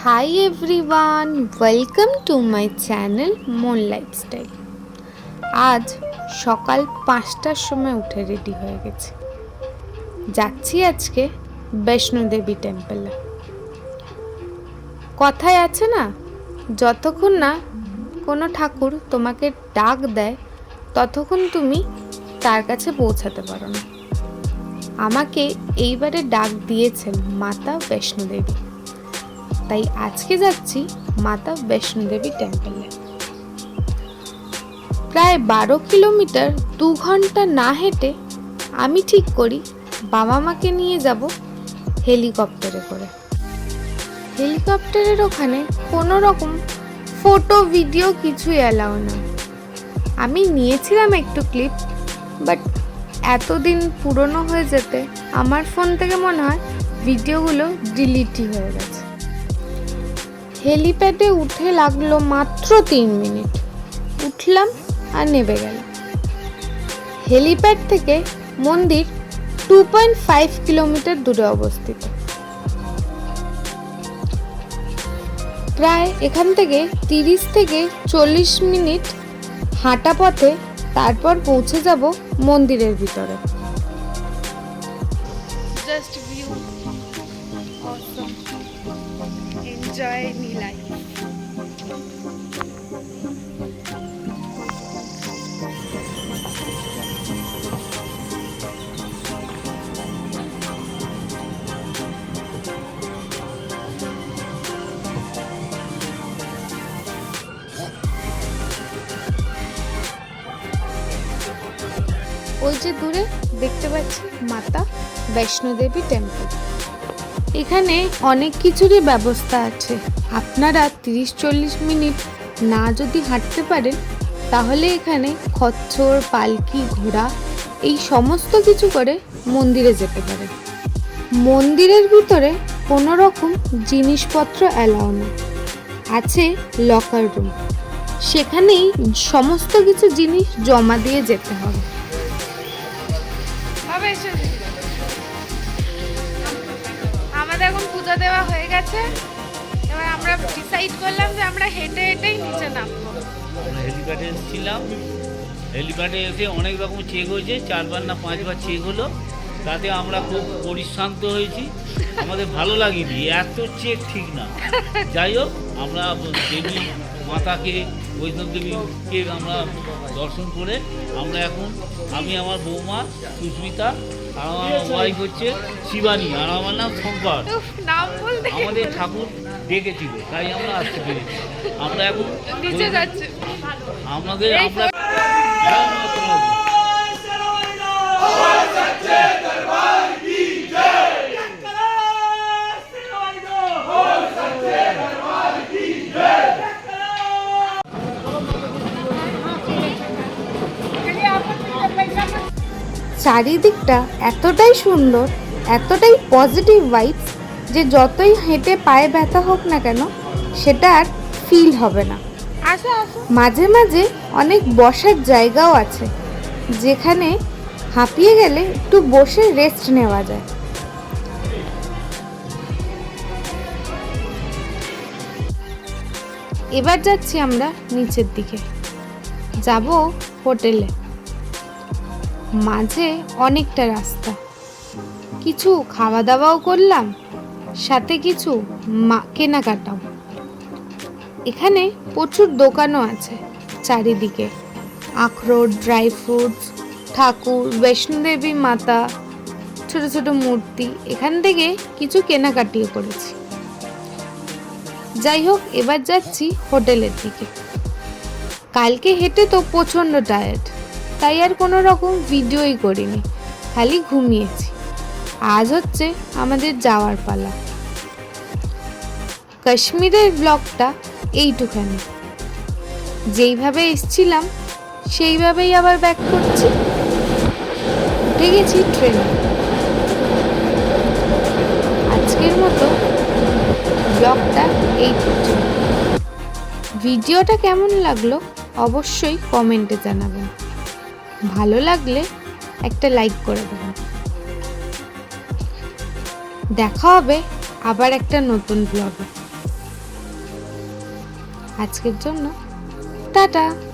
Hi everyone, welcome to my channel মন lifestyle. আজ সকাল 5টার সময় উঠে রেডি হয়ে গেছি, যাচ্ছি আজকে বৈষ্ণোদেবী টেম্পলে। কথায় আছে না, যতক্ষণ না কোনো ঠাকুর তোমাকে ডাক দেয় ততক্ষণ তুমি তার কাছে পৌঁছাতে পারো না। আমাকে এইবারে ডাক দিয়েছেন মাতা বৈষ্ণোদেবী, তাই আজকে যাচ্ছি মাতা বৈষ্ণোদেবী টেম্পলে। প্রায় 12 কিলোমিটার 2 ঘন্টা না হেঁটে আমি ঠিক করি বাবা মাকে নিয়ে যাব হেলিকপ্টারে করে। হেলিকপ্টারের ওখানে কোনো রকম ফটো ভিডিও কিছুই অ্যালাউ না। আমি নিয়েছিলাম একটু ক্লিপ, বাট এতদিন পুরনো হয়ে যেতে আমার ফোন থেকে মনে হয় ভিডিওগুলো ডিলিটই হয়ে গেছে। হেলিপ্যাডে উঠে লাগলো মাত্র 3 মিনিট, উঠলাম আর নেমে গেলাম। হেলিপ্যাড থেকে মন্দির 2.5 কিলোমিটার দূরে অবস্থিত। প্রায় এখান থেকে 30 থেকে 40 মিনিট হাঁটা পথে তারপর পৌঁছে যাব মন্দিরের ভিতরে। জাস্ট ভিউ অসম, এনজয় মি লাইফ। ওই যে দূরে দেখতে পাচ্ছি মাতা বৈষ্ণোদেবী টেম্পল। এখানে অনেক কিছুরই ব্যবস্থা আছে। আপনারা 30-40 মিনিট না যদি হাঁটতে পারেন তাহলে এখানে খচ্চর, পালকি, ঘোড়া এই সমস্ত কিছু করে মন্দিরে যেতে পারেন। মন্দিরের ভিতরে কোনো রকম জিনিসপত্র অ্যালাউ না, আছে লকার রুম, সেখানেই সমস্ত কিছু জিনিস জমা দিয়ে যেতে হবে। আমাদের এখন পূজা দেওয়া হয়ে গেছে, এবার আমরা ডিসাইড করলাম যে আমরা হেঁটে হেঁটেই নিচে নামবো। আমরা হেলিপ্যাডে এসেছিলাম, হেলিপ্যাডে এসে অনেক রকম চেক হয়েছে, 4বার না 5বার চেক হলো, তাতে আমরা খুব পরিশ্রান্ত হয়েছি, আমাদের ভালো লাগেনি, এত চেক ঠিক না। যাই হোক, আমরা দেবী মাতাকে, বৈষ্ণব দেবীকে আমরা দর্শন করে আমরা এখন, আমি আমার বৌমা সুস্মিতা আর আমার ওয়াইফ হচ্ছে শিবানী আর আমার নাম শঙ্কর। আমাদের ঠাকুর ডেকেছিল তাই আমরা আসতে পেরেছি। আমরা এখন নিচে যাচ্ছি। আমাদের আমরা চারিদিকটা এতটাই সুন্দর, এতটাই পজিটিভ ভাইবস যে যতই হেঁটে পায়ে ব্যথা হোক না কেন সেটা আর ফিল হবে না। মাঝে মাঝে অনেক বসার জায়গাও আছে, যেখানে হাঁপিয়ে গেলে একটু বসে রেস্ট নেওয়া যায়। এবার যাচ্ছি আমরা নিচের দিকে, যাব হোটেলে। মাঝে অনেকটা রাস্তা, কিছু খাওয়া দাওয়াও করলাম, সাথে কিছু কেনাকাটাও। এখানে প্রচুর দোকানও আছে চারিদিকে, আখরোট, ড্রাই ফ্রুটস, ঠাকুর, বৈষ্ণোদেবী মাতা, ছোট ছোট মূর্তি, এখান থেকে কিছু কেনাকাটিও করেছি। যাই হোক, এবার যাচ্ছি হোটেলের দিকে। কালকে হেঁটে তো প্রচণ্ড টায়ার্ড, তাই আর কোনো রকম ভিডিওই করিনি, খালি ঘুমিয়েছি। আজ হচ্ছে আমাদের যাওয়ার পালা। কাশ্মীরের ব্লগটা এইটুখানি, যেইভাবে এসছিলাম সেইভাবেই আবার ব্যাক করছি। উঠে গেছি ট্রেনে। আজকের মতো ব্লগটা এই পর্যন্ত। ভিডিওটা কেমন লাগলো অবশ্যই কমেন্টে জানাবেন, ভালো লাগলে একটা লাইক করে দেবেন। দেখা হবে আবার একটা নতুন ব্লগে। আজকের জন্য টাটা।